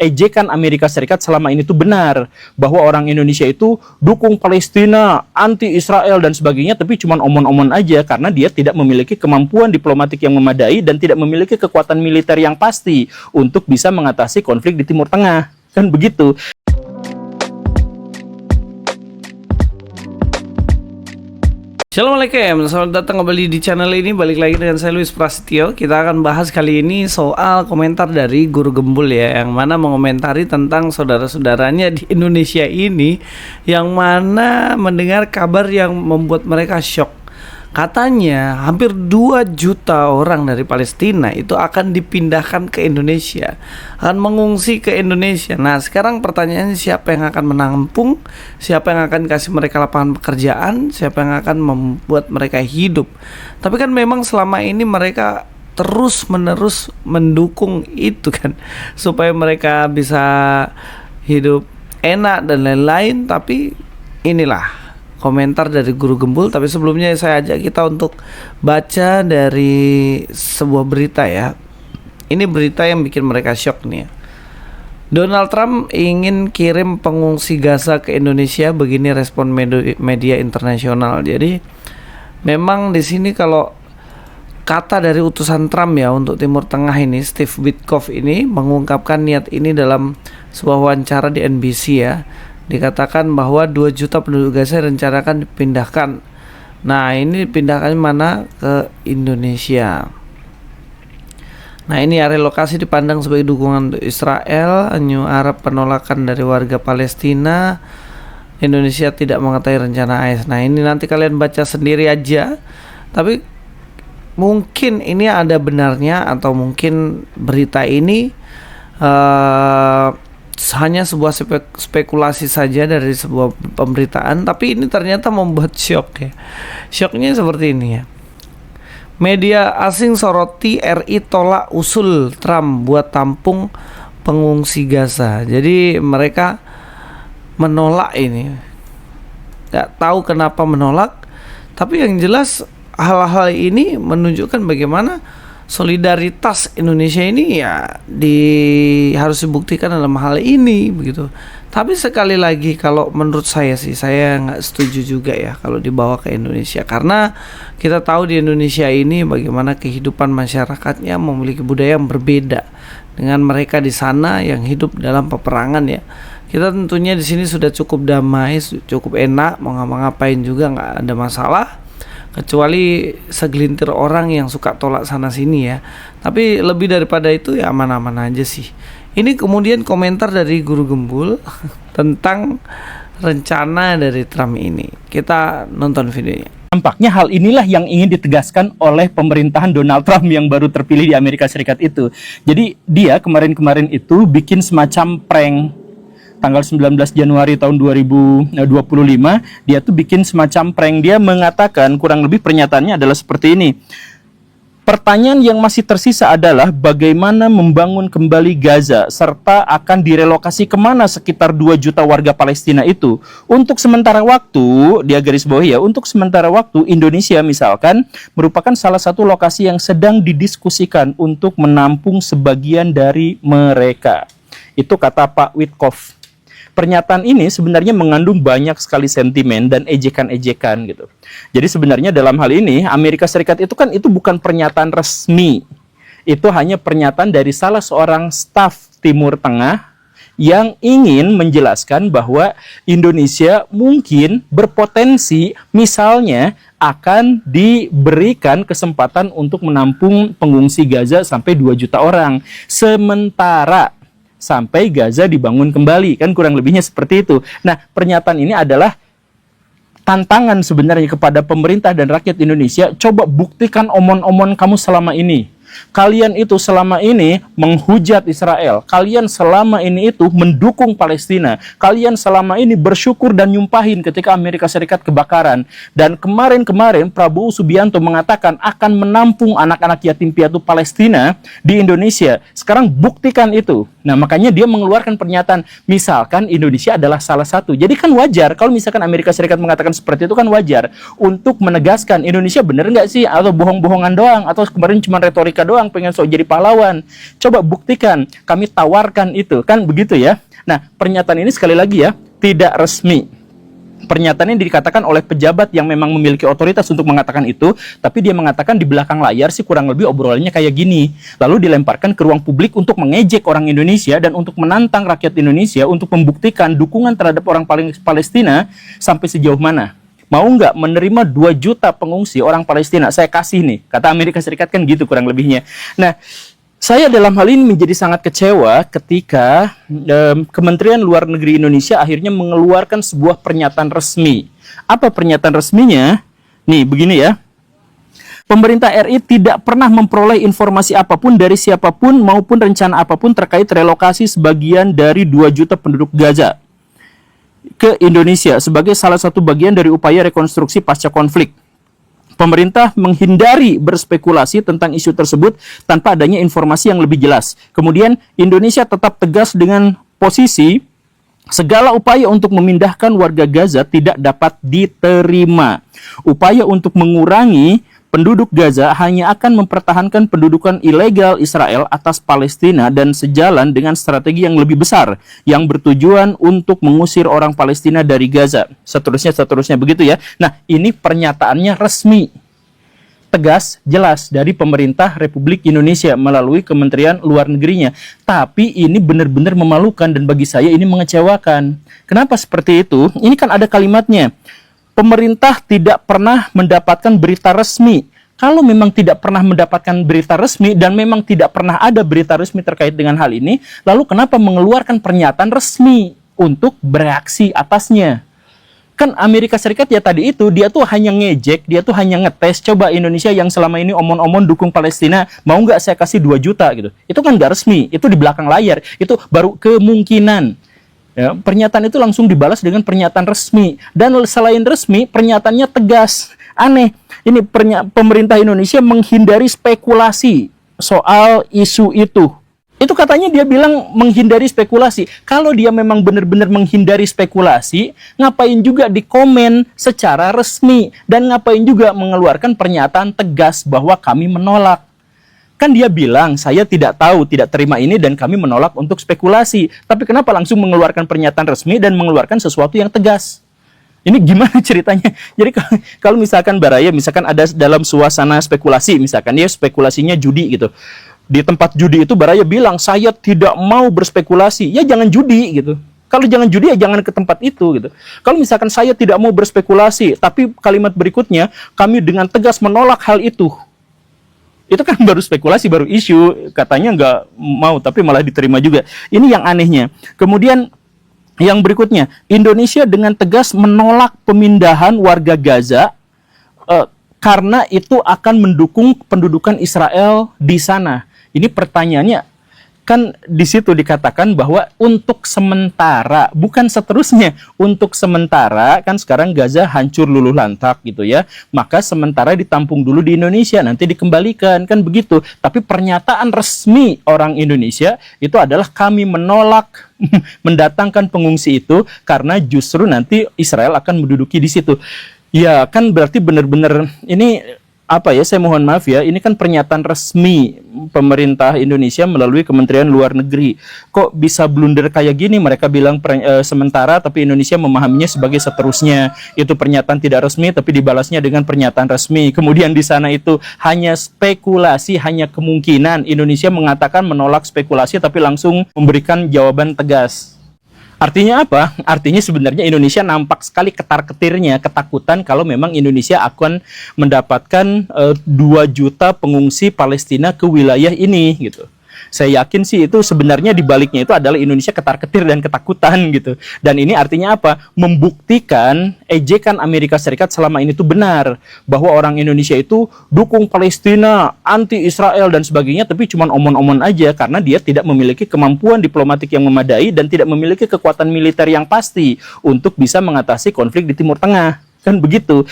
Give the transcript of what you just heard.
ejekan Amerika Serikat selama ini tuh benar, bahwa orang Indonesia itu dukung Palestina, anti Israel dan sebagainya, tapi cuma omon-omon aja karena dia tidak memiliki kemampuan diplomatik yang memadai dan tidak memiliki kekuatan militer yang pasti untuk bisa mengatasi konflik di Timur Tengah. Kan begitu. Assalamualaikum, selamat datang kembali di channel ini. Balik lagi dengan saya Luis Prasetyo. Kita akan bahas kali ini soal komentar dari Guru Gembul ya, yang mana mengomentari tentang saudara-saudaranya di Indonesia ini, yang mana mendengar kabar yang membuat mereka shock. Katanya hampir 2 juta orang dari Palestina itu akan dipindahkan ke Indonesia, akan mengungsi ke Indonesia. Nah sekarang pertanyaannya, siapa yang akan menampung, siapa yang akan kasih mereka lapangan pekerjaan, siapa yang akan membuat mereka hidup. Tapi kan memang selama ini mereka terus menerus mendukung itu kan, supaya mereka bisa hidup enak dan lain-lain. Tapi inilah komentar dari Guru Gembul. Tapi sebelumnya saya ajak kita untuk baca dari sebuah berita ya. Ini berita yang bikin mereka shock nih ya. Donald Trump ingin kirim pengungsi Gaza ke Indonesia, begini respon media internasional. Jadi memang di sini kalau kata dari utusan Trump ya untuk Timur Tengah ini, Steve Witkoff ini mengungkapkan niat ini dalam sebuah wawancara di NBC ya. Dikatakan bahwa 2 juta penduduk Gaza rencanakan dipindahkan. Nah ini dipindahkan mana? Ke Indonesia. Nah ini relokasi dipandang sebagai dukungan untuk Israel, menyuarakan penolakan dari warga Palestina. Indonesia tidak mengetahui rencana AS. Nah ini nanti kalian baca sendiri aja. Tapi mungkin ini ada benarnya, atau mungkin berita ini hanya sebuah spekulasi saja dari sebuah pemberitaan. Tapi ini ternyata membuat shock ya. Shocknya seperti ini ya. Media asing soroti RI tolak usul Trump buat tampung pengungsi Gaza. Jadi mereka menolak ini. Gak tahu kenapa menolak, tapi yang jelas hal-hal ini menunjukkan bagaimana solidaritas Indonesia ini ya harus dibuktikan dalam hal ini begitu. Tapi sekali lagi, kalau menurut saya sih, saya nggak setuju juga ya kalau dibawa ke Indonesia, karena kita tahu di Indonesia ini bagaimana kehidupan masyarakatnya memiliki budaya yang berbeda dengan mereka di sana yang hidup dalam peperangan ya. Kita tentunya di sini sudah cukup damai, cukup enak, mau ngapa-ngapain juga nggak ada masalah, kecuali segelintir orang yang suka tolak sana sini ya. Tapi lebih daripada itu ya aman-aman aja sih. Ini kemudian komentar dari Guru Gembul tentang rencana dari Trump ini. Kita nonton videonya. Nampaknya hal inilah yang ingin ditegaskan oleh pemerintahan Donald Trump yang baru terpilih di Amerika Serikat itu. Jadi dia kemarin-kemarin itu bikin semacam prank. Tanggal 19 Januari tahun 2025, dia tuh bikin semacam prank. Dia mengatakan, kurang lebih pernyataannya adalah seperti ini. Pertanyaan yang masih tersisa adalah bagaimana membangun kembali Gaza, serta akan direlokasi kemana sekitar 2 juta warga Palestina itu. Untuk sementara waktu, dia garis bawahi ya, untuk sementara waktu Indonesia misalkan merupakan salah satu lokasi yang sedang didiskusikan untuk menampung sebagian dari mereka. Itu kata Pak Witkoff. Pernyataan ini sebenarnya mengandung banyak sekali sentimen dan ejekan-ejekan gitu. Jadi sebenarnya dalam hal ini Amerika Serikat itu kan itu bukan pernyataan resmi. Itu hanya pernyataan dari salah seorang staf Timur Tengah yang ingin menjelaskan bahwa Indonesia mungkin berpotensi misalnya akan diberikan kesempatan untuk menampung pengungsi Gaza sampai 2 juta orang. Sementara sampai Gaza dibangun kembali, kan kurang lebihnya seperti itu. Nah, pernyataan ini adalah tantangan sebenarnya kepada pemerintah dan rakyat Indonesia. Coba buktikan omon-omon kamu selama ini. Kalian itu selama ini menghujat Israel. Kalian selama ini itu mendukung Palestina. Kalian selama ini bersyukur dan nyumpahin ketika Amerika Serikat kebakaran. Dan kemarin-kemarin Prabowo Subianto mengatakan akan menampung anak-anak yatim piatu Palestina di Indonesia. Sekarang buktikan itu. Nah makanya dia mengeluarkan pernyataan, misalkan Indonesia adalah salah satu. Jadi kan wajar kalau misalkan Amerika Serikat mengatakan seperti itu, kan wajar untuk menegaskan Indonesia bener nggak sih, atau bohong-bohongan doang, atau kemarin cuma retorika Amerika doang pengen sok jadi pahlawan. Coba buktikan, kami tawarkan itu, kan begitu ya. Nah, pernyataan ini sekali lagi ya, tidak resmi. Pernyataan ini dikatakan oleh pejabat yang memang memiliki otoritas untuk mengatakan itu, tapi dia mengatakan di belakang layar sih kurang lebih obrolannya kayak gini. Lalu dilemparkan ke ruang publik untuk mengejek orang Indonesia dan untuk menantang rakyat Indonesia untuk membuktikan dukungan terhadap orang Palestina sampai sejauh mana. Mau nggak menerima 2 juta pengungsi orang Palestina? Saya kasih nih, kata Amerika Serikat kan gitu kurang lebihnya. Nah, saya dalam hal ini menjadi sangat kecewa ketika Kementerian Luar Negeri Indonesia akhirnya mengeluarkan sebuah pernyataan resmi. Apa pernyataan resminya? Nih, begini ya. Pemerintah RI tidak pernah memperoleh informasi apapun dari siapapun maupun rencana apapun terkait relokasi sebagian dari 2 juta penduduk Gaza ke Indonesia sebagai salah satu bagian dari upaya rekonstruksi pasca konflik. Pemerintah menghindari berspekulasi tentang isu tersebut tanpa adanya informasi yang lebih jelas. Kemudian, Indonesia tetap tegas dengan posisi segala upaya untuk memindahkan warga Gaza tidak dapat diterima. Upaya untuk mengurangi penduduk Gaza hanya akan mempertahankan pendudukan ilegal Israel atas Palestina dan sejalan dengan strategi yang lebih besar yang bertujuan untuk mengusir orang Palestina dari Gaza. Seterusnya begitu ya. Nah, ini pernyataannya resmi, tegas, jelas dari pemerintah Republik Indonesia melalui Kementerian Luar Negerinya. Tapi ini benar-benar memalukan dan bagi saya ini mengecewakan. Kenapa seperti itu? Ini kan ada kalimatnya. Pemerintah tidak pernah mendapatkan berita resmi. Kalau memang tidak pernah mendapatkan berita resmi dan memang tidak pernah ada berita resmi terkait dengan hal ini, lalu kenapa mengeluarkan pernyataan resmi untuk bereaksi atasnya? Kan Amerika Serikat ya tadi itu, dia tuh hanya ngejek, dia tuh hanya ngetes, coba Indonesia yang selama ini omon-omon dukung Palestina, mau nggak saya kasih 2 juta gitu. Itu kan nggak resmi, itu di belakang layar, itu baru kemungkinan. Ya, pernyataan itu langsung dibalas dengan pernyataan resmi. Dan selain resmi, pernyataannya tegas. Aneh, ini pemerintah Indonesia menghindari spekulasi soal isu itu. Itu katanya dia bilang menghindari spekulasi. Kalau dia memang benar-benar menghindari spekulasi, ngapain juga di komen secara resmi? Dan ngapain juga mengeluarkan pernyataan tegas bahwa kami menolak? Kan dia bilang, saya tidak tahu, tidak terima ini dan kami menolak untuk spekulasi. Tapi kenapa langsung mengeluarkan pernyataan resmi dan mengeluarkan sesuatu yang tegas? Ini gimana ceritanya? Jadi kalau misalkan Baraya, misalkan ada dalam suasana spekulasi, misalkan dia spekulasinya judi gitu. Di tempat judi itu Baraya bilang, saya tidak mau berspekulasi. Ya jangan judi gitu. Kalau jangan judi ya jangan ke tempat itu gitu. Kalau misalkan saya tidak mau berspekulasi, tapi kalimat berikutnya, kami dengan tegas menolak hal itu. Itu kan baru spekulasi, baru isu, katanya nggak mau, tapi malah diterima juga. Ini yang anehnya. Kemudian yang berikutnya, Indonesia dengan tegas menolak pemindahan warga Gaza karena itu akan mendukung pendudukan Israel di sana. Ini pertanyaannya, kan di situ dikatakan bahwa untuk sementara, bukan seterusnya, untuk sementara, kan sekarang Gaza hancur luluh lantak gitu ya, maka sementara ditampung dulu di Indonesia, nanti dikembalikan, kan begitu. Tapi pernyataan resmi orang Indonesia itu adalah kami menolak mendatangkan pengungsi itu karena justru nanti Israel akan menduduki di situ. Ya kan berarti benar-benar ini apa ya, saya mohon maaf ya, ini kan pernyataan resmi pemerintah Indonesia melalui Kementerian Luar Negeri. Kok bisa blunder kayak gini? Mereka bilang sementara, tapi Indonesia memahaminya sebagai seterusnya. Itu pernyataan tidak resmi, tapi dibalasnya dengan pernyataan resmi. Kemudian di sana itu hanya spekulasi, hanya kemungkinan. Indonesia mengatakan menolak spekulasi, tapi langsung memberikan jawaban tegas. Artinya apa? Artinya sebenarnya Indonesia nampak sekali ketar-ketirnya, ketakutan kalau memang Indonesia akan mendapatkan 2 juta pengungsi Palestina ke wilayah ini gitu. Saya yakin sih itu sebenarnya di baliknya itu adalah Indonesia ketar-ketir dan ketakutan gitu. Dan ini artinya apa? Membuktikan ejekan Amerika Serikat selama ini itu benar, bahwa orang Indonesia itu dukung Palestina, anti Israel dan sebagainya, tapi cuma omon-omon aja karena dia tidak memiliki kemampuan diplomatik yang memadai dan tidak memiliki kekuatan militer yang pasti untuk bisa mengatasi konflik di Timur Tengah. Kan begitu.